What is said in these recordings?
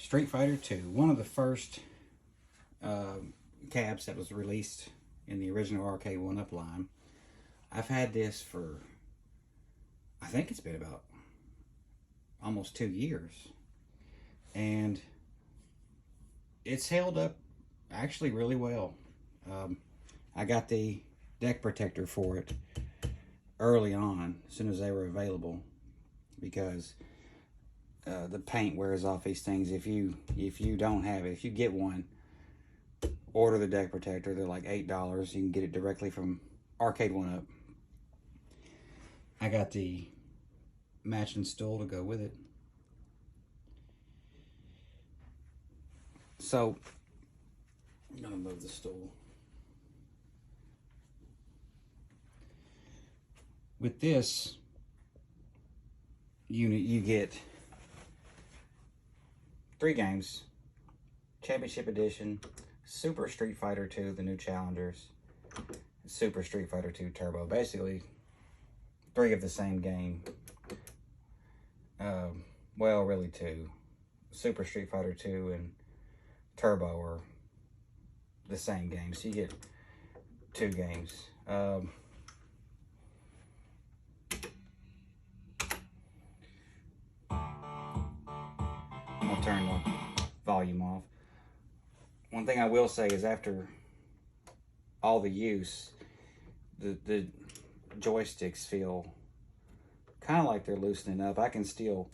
Street Fighter 2, one of the first cabs that was released in the original Arcade1up line. I've had this for, I think it's been about almost 2 years, and it's held up actually really well. I got the deck protector for it early on, as soon as they were available, because the paint wears off these things. If you don't have it, if you get one, order the deck protector. They're like $8. You can get it directly from Arcade1up. I got the matching stool to go with it. So I'm gonna move the stool. With this unit, you get 3 games: Championship Edition, Super Street Fighter 2, the new challengers, Super Street Fighter 2 Turbo. Basically, 3 of the same game. Well, really 2. Super Street Fighter 2 and Turbo are the same game, so you get 2 games. I'll turn the volume off. One thing I will say is, after all the use, the joysticks feel kind of like they're loosening up. I can still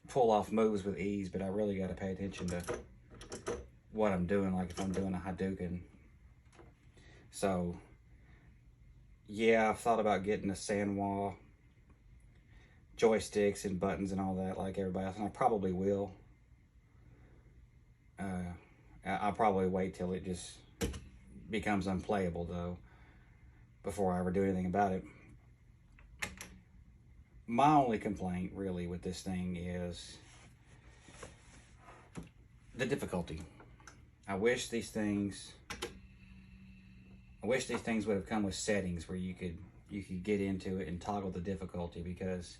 pull off moves with ease, but I really got to pay attention to what I'm doing, like if I'm doing a Hadouken. So yeah, I've thought about getting a Sanwa joysticks and buttons and all that like everybody else, and I probably will. I'll probably wait till it just becomes unplayable, though, before I ever do anything about it. My only complaint really with this thing is the difficulty. I wish these things would have come with settings where you could get into it and toggle the difficulty, because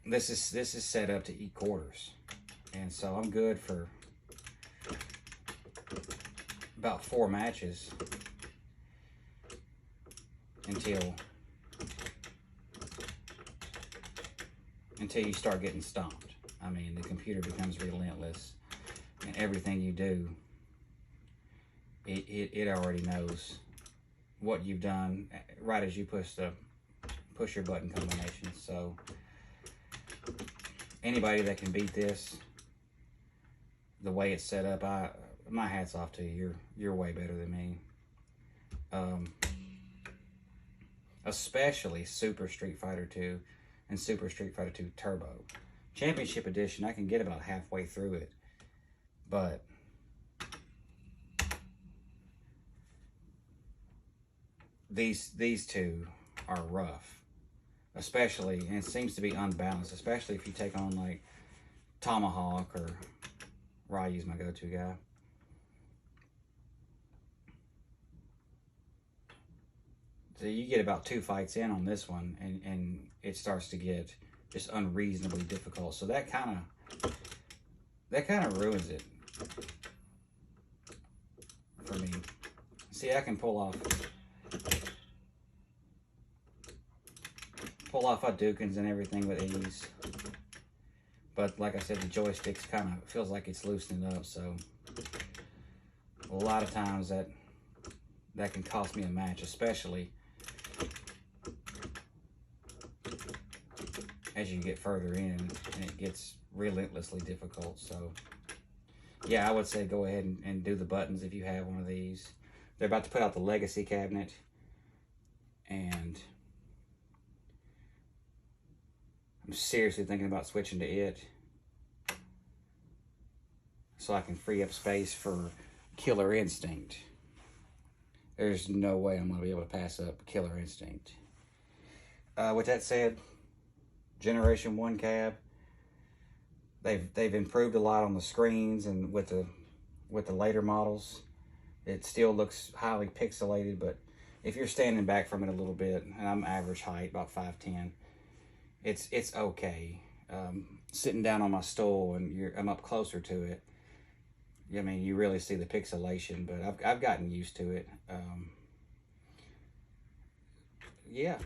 this is set up to eat quarters, and so I'm good for about 4 matches until you start getting stomped. I mean, the computer becomes relentless, and everything you do, it already knows what you've done right as you push your button combinations. So anybody that can beat this the way it's set up, my hat's off to you. You're way better than me. Especially Super Street Fighter 2 and Super Street Fighter 2 Turbo. Championship Edition, I can get about halfway through it, but these two are rough. Especially, and it seems to be unbalanced, especially if you take on like Tomahawk, or Ryu's my go-to guy. So you get about 2 fights in on this one, and it starts to get just unreasonably difficult. So that kind of ruins it for me. See, I can pull off Hadoukens and everything with ease, but like I said, the joysticks kind of feels like it's loosening up. So a lot of times that can cost me a match, especially as you get further in and it gets relentlessly difficult. So yeah, I would say go ahead and do the buttons if you have one of these. They're about to put out the Legacy cabinet, and I'm seriously thinking about switching to it so I can free up space for Killer Instinct. There's no way I'm going to be able to pass up Killer Instinct. With that said, Generation 1 cab, they've improved a lot on the screens, and with the later models, it still looks highly pixelated, but if you're standing back from it a little bit, and I'm average height, about 5'10", it's okay. sitting down on my stool and I'm up closer to it, I mean, you really see the pixelation, but I've gotten used to it. Yeah.